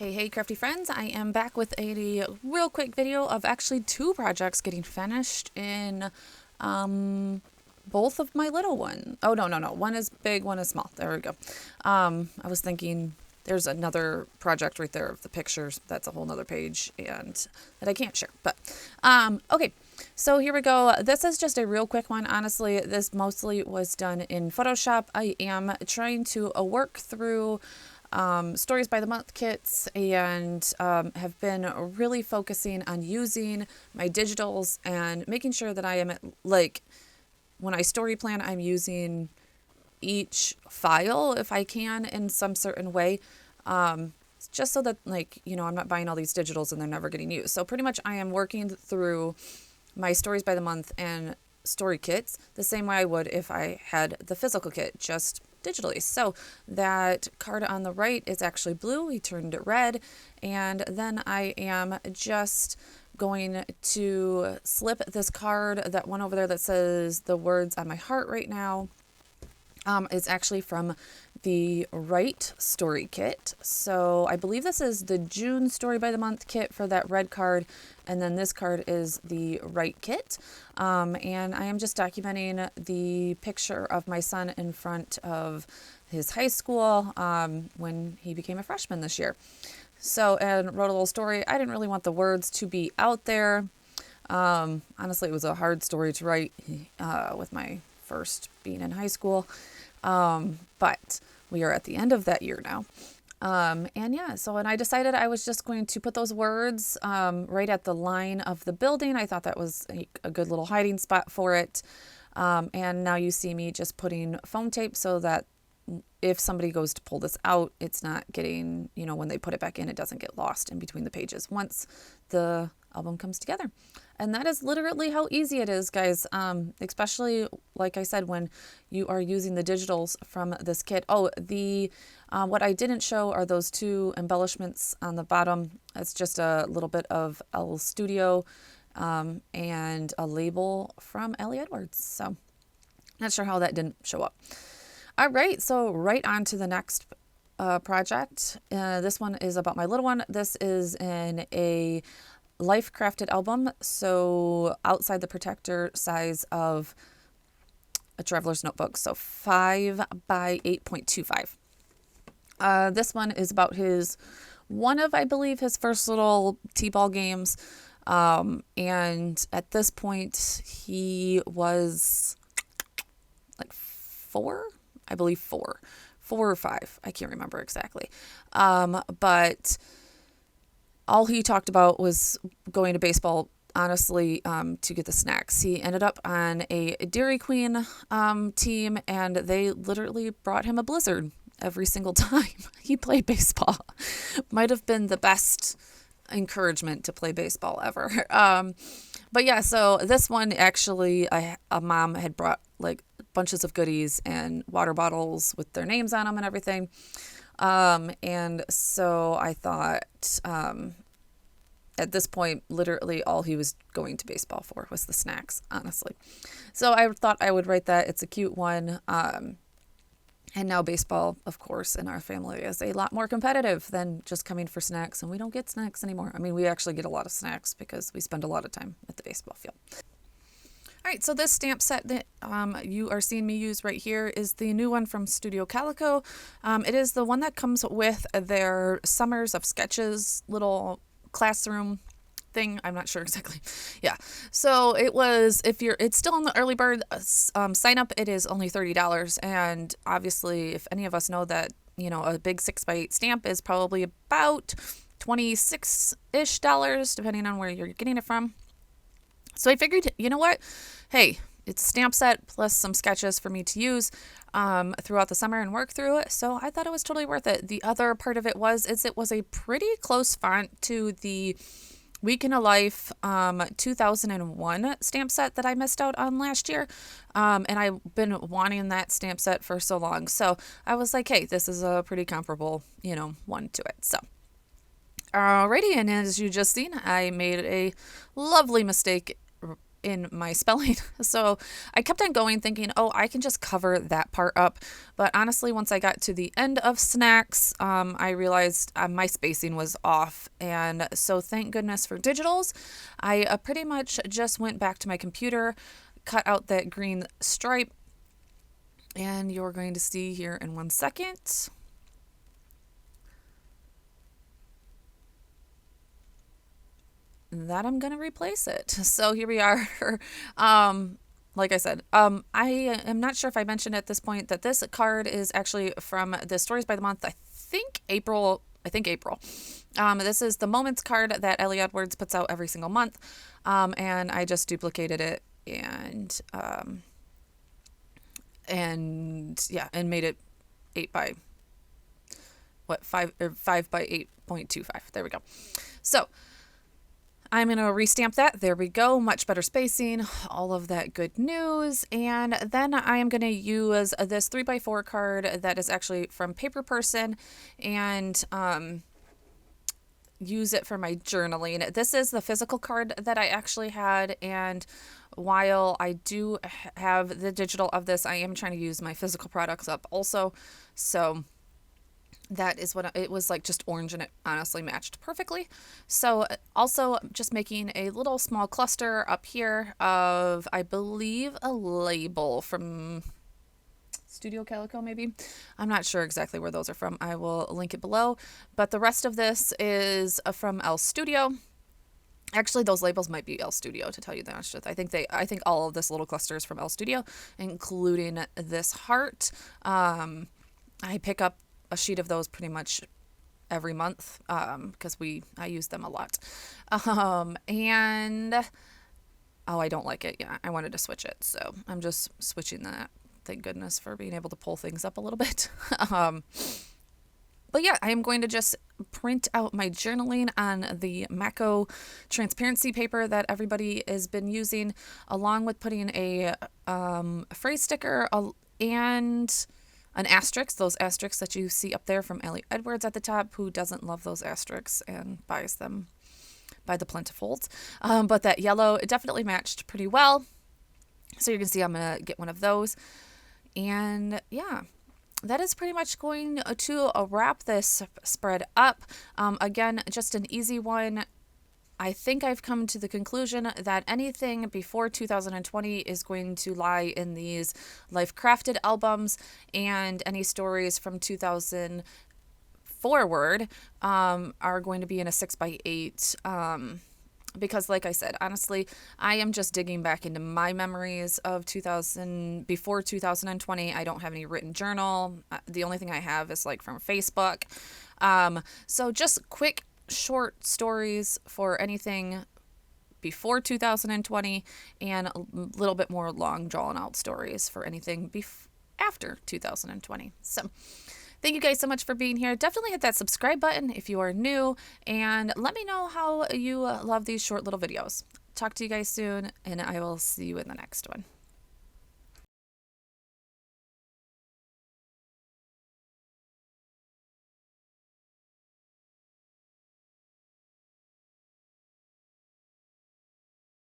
Hey crafty friends, I am back with a real quick video of actually two projects getting finished in both of my little ones. Oh, no. One is big, one is small. There we go. I was thinking there's another project right there of the pictures. That's a whole nother page and that I can't share. But okay, so here we go. This is just a real quick one. Honestly, this mostly was done in Photoshop. I am trying to work through Stories by the Month kits and have been really focusing on using my digitals and making sure that I am when I story plan, I'm using each file if I can in some certain way, just so that I'm not buying all these digitals and they're never getting used. So pretty much I am working through my Stories by the Month and story kits the same way I would if I had the physical kit, just digitally. So that card on the right is actually blue. We turned it red. And then I am just going to slip this card, that one over there that says the words on my heart right now. It's actually from the right story kit. So I believe this is the June Story by the Month kit for that red card. And then this card is the right kit. And I am just documenting the picture of my son in front of his high school when he became a freshman this year. So, and wrote a little story. I didn't really want the words to be out there. Honestly, it was a hard story to write with my first being in high school. But we are at the end of that year now. And I decided I was just going to put those words right at the line of the building. I thought that was a good little hiding spot for it. And now you see me just putting foam tape so that if somebody goes to pull this out, it's not getting, when they put it back in, it doesn't get lost in between the pages once the album comes together. And that is literally how easy it is, guys. Especially, like I said, when you are using the digitals from this kit. Oh, what I didn't show are those two embellishments on the bottom. It's just a little bit of Elle Studio and a label from Elle. So not sure how that didn't show up. All right, so right on to the next project. This one is about my little one. This is in a Life Crafted album, so outside the protector size of a traveler's notebook, so 5 by 8.25. This one is about I believe, his first little t-ball games, and at this point he was like 4, I believe 4 or 5, I can't remember exactly, but all he talked about was going to baseball, honestly, to get the snacks. He ended up on a Dairy Queen team, and they literally brought him a blizzard every single time he played baseball. Might have been the best encouragement to play baseball ever. But yeah, so this one actually, a mom had brought bunches of goodies and water bottles with their names on them and everything. And so I thought, at this point, literally all he was going to baseball for was the snacks, honestly. So I thought I would write that. It's a cute one. And now baseball, of course, in our family is a lot more competitive than just coming for snacks. And we don't get snacks anymore. I mean, we actually get a lot of snacks because we spend a lot of time at the baseball field. All right, so this stamp set that you are seeing me use right here is the new one from Studio Calico. It is the one that comes with their Summers of Sketches little classroom thing. I'm not sure exactly. Yeah. So it's still on the early bird sign up. It is only $30. And obviously, if any of us know that, a big 6x8 stamp is probably about $26-ish, depending on where you're getting it from. So I figured, you know what? Hey, it's a stamp set plus some sketches for me to use throughout the summer and work through it. So I thought it was totally worth it. The other part of it was a pretty close font to the Week in a Life 2001 stamp set that I missed out on last year. And I've been wanting that stamp set for so long. So I was like, hey, this is a pretty comparable, one to it. So alrighty, and as you just seen, I made a lovely mistake in my spelling. So I kept on going thinking, oh, I can just cover that part up. But honestly, once I got to the end of snacks, I realized my spacing was off. And so thank goodness for digitals. I pretty much just went back to my computer, cut out that green stripe, and you're going to see here in 1 second. That I'm going to replace it. So here we are. Like I said, I am not sure if I mentioned at this point that this card is actually from the Stories by the Month. I think April. This is the Moments card that Elle Edwards puts out every single month. And I just duplicated it and made it 8 by 5 by 8.25. There we go. So I'm going to restamp that. There we go. Much better spacing, all of that good news. And then I am going to use this 3x4 card that is actually from Paper Person and use it for my journaling. This is the physical card that I actually had. And while I do have the digital of this, I am trying to use my physical products up also. So that is what it was like, just orange, and it honestly matched perfectly. So also just making a little small cluster up here of, I believe, a label from Studio Calico, maybe. I'm not sure exactly where those are from. I will link it below. But the rest of this is from Elle Studio. Actually, those labels might be Elle Studio, to tell you the honest truth. I think all of this little cluster is from Elle Studio, including this heart. I pick up a sheet of those pretty much every month because I use them a lot. And I don't like it. Yeah, I wanted to switch it, so I'm just switching that. Thank goodness for being able to pull things up a little bit. But yeah, I am going to just print out my journaling on the Mako transparency paper that everybody has been using, along with putting a phrase sticker and an asterisk, those asterisks that you see up there from Elle Edwards at the top. Who doesn't love those asterisks and buys them by the plentifulls? But that yellow, it definitely matched pretty well. So you can see I'm going to get one of those. And yeah, that is pretty much going to wrap this spread up. Again, just an easy one. I think I've come to the conclusion that anything before 2020 is going to lie in these Life Crafted albums, and any stories from 2000 forward are going to be in a 6x8. Because like I said, honestly, I am just digging back into my memories of before 2020. I don't have any written journal. The only thing I have is like from Facebook. So just quick short stories for anything before 2020, and a little bit more long drawn out stories for anything after 2020. So thank you guys so much for being here. Definitely hit that subscribe button if you are new, and let me know how you love these short little videos. Talk to you guys soon, and I will see you in the next one.